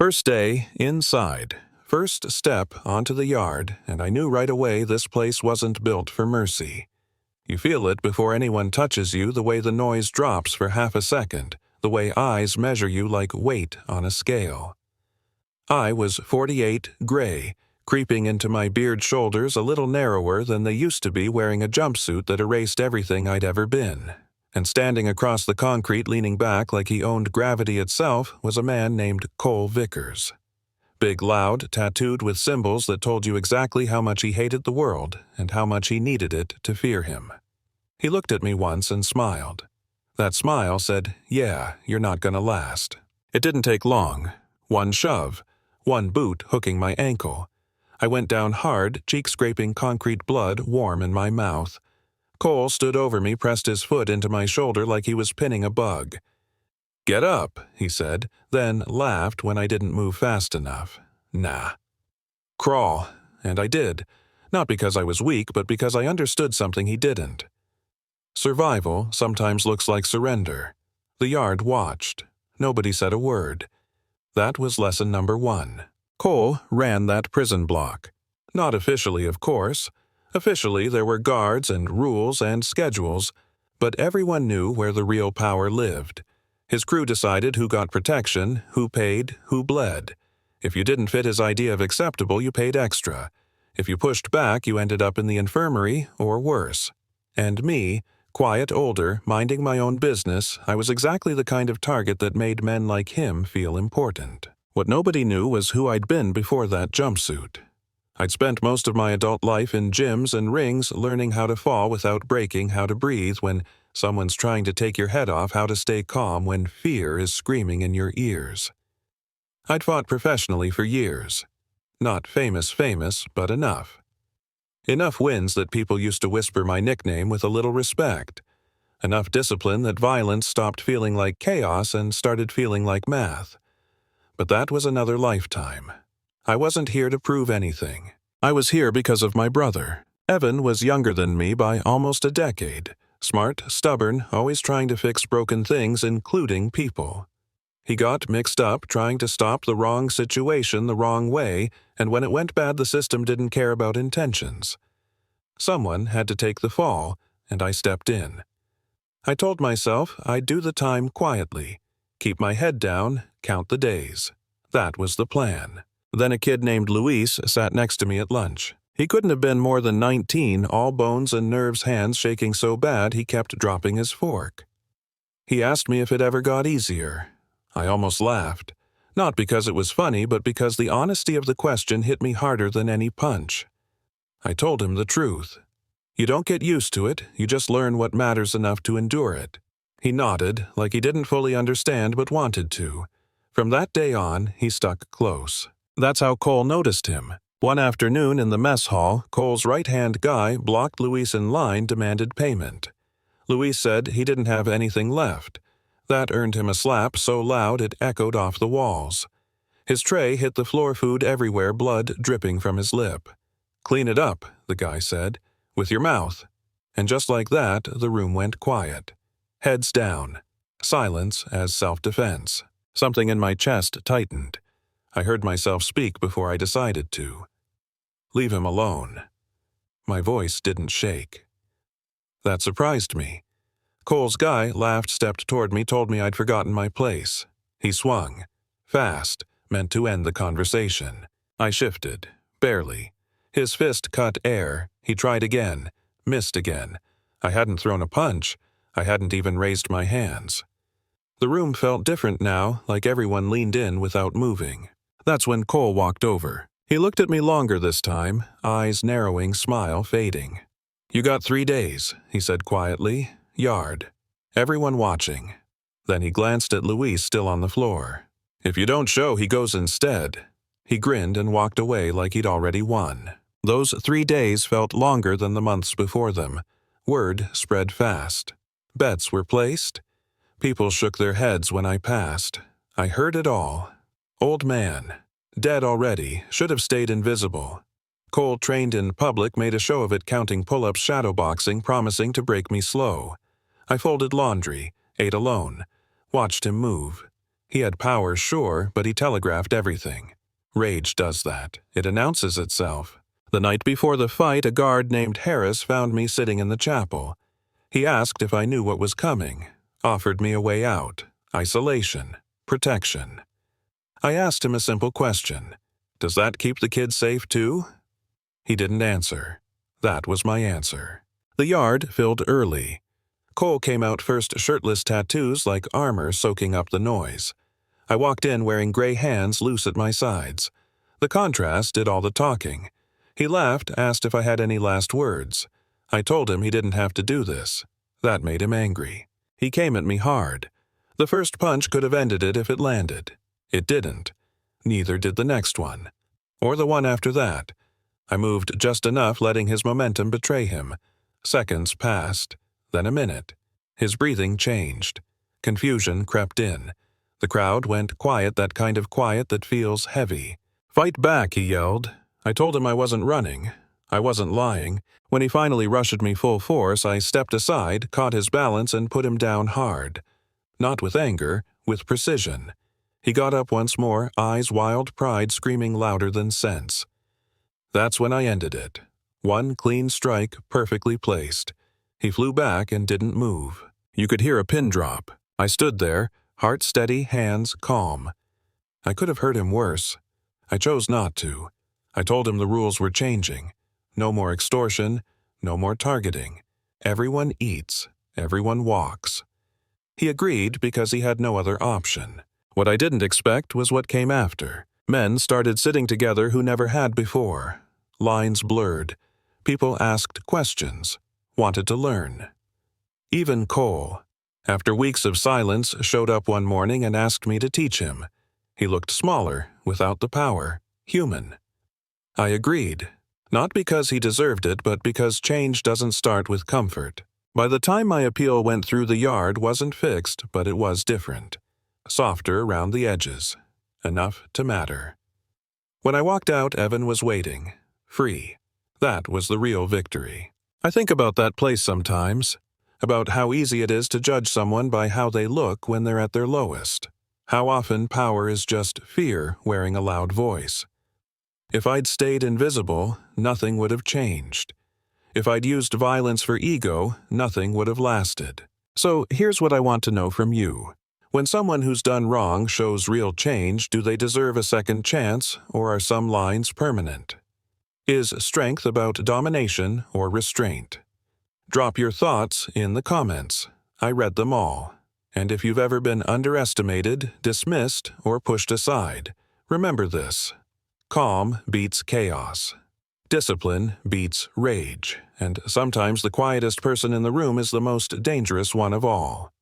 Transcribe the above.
First day, inside. First step onto the yard, and I knew right away this place wasn't built for mercy. You feel it before anyone touches you, the way the noise drops for half a second, the way eyes measure you like weight on a scale. I was 48, gray, creeping into my beard shoulders a little narrower than they used to be, wearing a jumpsuit that erased everything I'd ever been. And standing across the concrete, leaning back like he owned gravity itself, was a man named Cole Vickers. Big, loud, tattooed with symbols that told you exactly how much he hated the world and how much he needed it to fear him. He looked at me once and smiled. That smile said, "Yeah, you're not gonna last." It didn't take long. One shove, one boot hooking my ankle. I went down hard, cheek-scraping concrete blood warm in my mouth. Cole stood over me, pressed his foot into my shoulder like he was pinning a bug. "Get up," he said, then laughed when I didn't move fast enough. "Nah. Crawl." And I did. Not because I was weak, but because I understood something he didn't. Survival sometimes looks like surrender. The yard watched. Nobody said a word. That was lesson number 1. Cole ran that prison block. Not officially, of course. Officially, there were guards and rules and schedules, but everyone knew where the real power lived. His crew decided who got protection, who paid, who bled. If you didn't fit his idea of acceptable, you paid extra. If you pushed back, you ended up in the infirmary, or worse. And me, quiet, older, minding my own business, I was exactly the kind of target that made men like him feel important. What nobody knew was who I'd been before that jumpsuit. I'd spent most of my adult life in gyms and rings learning how to fall without breaking, how to breathe when someone's trying to take your head off, how to stay calm when fear is screaming in your ears. I'd fought professionally for years. Not famous, but enough. Enough wins that people used to whisper my nickname with a little respect. Enough discipline that violence stopped feeling like chaos and started feeling like math. But that was another lifetime. I wasn't here to prove anything. I was here because of my brother. Evan was younger than me by almost a decade. Smart, stubborn, always trying to fix broken things, including people. He got mixed up trying to stop the wrong situation the wrong way, and when it went bad, the system didn't care about intentions. Someone had to take the fall, and I stepped in. I told myself I'd do the time quietly, keep my head down, count the days. That was the plan. Then a kid named Luis sat next to me at lunch. He couldn't have been more than 19, all bones and nerves, hands shaking so bad he kept dropping his fork. He asked me if it ever got easier. I almost laughed. Not because it was funny, but because the honesty of the question hit me harder than any punch. I told him the truth. You don't get used to it, you just learn what matters enough to endure it. He nodded, like he didn't fully understand but wanted to. From that day on, he stuck close. That's how Cole noticed him. One afternoon in the mess hall, Cole's right-hand guy blocked Luis in line, demanded payment. Luis said he didn't have anything left. That earned him a slap so loud it echoed off the walls. His tray hit the floor, food everywhere, blood dripping from his lip. "Clean it up," the guy said, "with your mouth." And just like that, the room went quiet. Heads down. Silence as self-defense. Something in my chest tightened. I heard myself speak before I decided to. "Leave him alone." My voice didn't shake. That surprised me. Cole's guy laughed, stepped toward me, told me I'd forgotten my place. He swung. Fast, meant to end the conversation. I shifted. Barely. His fist cut air. He tried again. Missed again. I hadn't thrown a punch. I hadn't even raised my hands. The room felt different now, like everyone leaned in without moving. That's when Cole walked over. He looked at me longer this time, eyes narrowing, smile fading. "You got 3 days," he said quietly. "Yard. Everyone watching." Then he glanced at Luis still on the floor. "If you don't show, he goes instead." He grinned and walked away like he'd already won. Those 3 days felt longer than the months before them. Word spread fast. Bets were placed. People shook their heads when I passed. I heard it all. Old man. Dead already, should have stayed invisible. Cole trained in public, made a show of it, counting pull-ups, shadowboxing, promising to break me slow. I folded laundry, ate alone, watched him move. He had power, sure, but he telegraphed everything. Rage does that. It announces itself. The night before the fight, a guard named Harris found me sitting in the chapel. He asked if I knew what was coming, offered me a way out, isolation, protection. I asked him a simple question. Does that keep the kids safe too? He didn't answer. That was my answer. The yard filled early. Cole came out first, shirtless, tattoos like armor soaking up the noise. I walked in wearing gray hands loose at my sides. The contrast did all the talking. He laughed, asked if I had any last words. I told him he didn't have to do this. That made him angry. He came at me hard. The first punch could have ended it if it landed. It didn't. Neither did the next one. Or the one after that. I moved just enough, letting his momentum betray him. Seconds passed, then a minute. His breathing changed. Confusion crept in. The crowd went quiet, that kind of quiet that feels heavy. "Fight back," he yelled. I told him I wasn't running. I wasn't lying. When he finally rushed at me full force, I stepped aside, caught his balance, and put him down hard. Not with anger, with precision. He got up once more, eyes wild, pride screaming louder than sense. That's when I ended it. One clean strike, perfectly placed. He flew back and didn't move. You could hear a pin drop. I stood there, heart steady, hands calm. I could have hurt him worse. I chose not to. I told him the rules were changing. No more extortion, no more targeting. Everyone eats, everyone walks. He agreed because he had no other option. What I didn't expect was what came after. Men started sitting together who never had before. Lines blurred. People asked questions, wanted to learn. Even Cole, after weeks of silence, showed up one morning and asked me to teach him. He looked smaller, without the power, human. I agreed. Not because he deserved it, but because change doesn't start with comfort. By the time my appeal went through, the yard wasn't fixed, but it was different. Softer around the edges. Enough to matter. When I walked out, Evan was waiting. Free. That was the real victory. I think about that place sometimes. About how easy it is to judge someone by how they look when they're at their lowest. How often power is just fear wearing a loud voice. If I'd stayed invisible, nothing would have changed. If I'd used violence for ego, nothing would have lasted. So here's what I want to know from you. When someone who's done wrong shows real change, do they deserve a second chance, or are some lines permanent? Is strength about domination or restraint? Drop your thoughts in the comments. I read them all. And if you've ever been underestimated, dismissed, or pushed aside, remember this. Calm beats chaos. Discipline beats rage, and sometimes the quietest person in the room is the most dangerous one of all.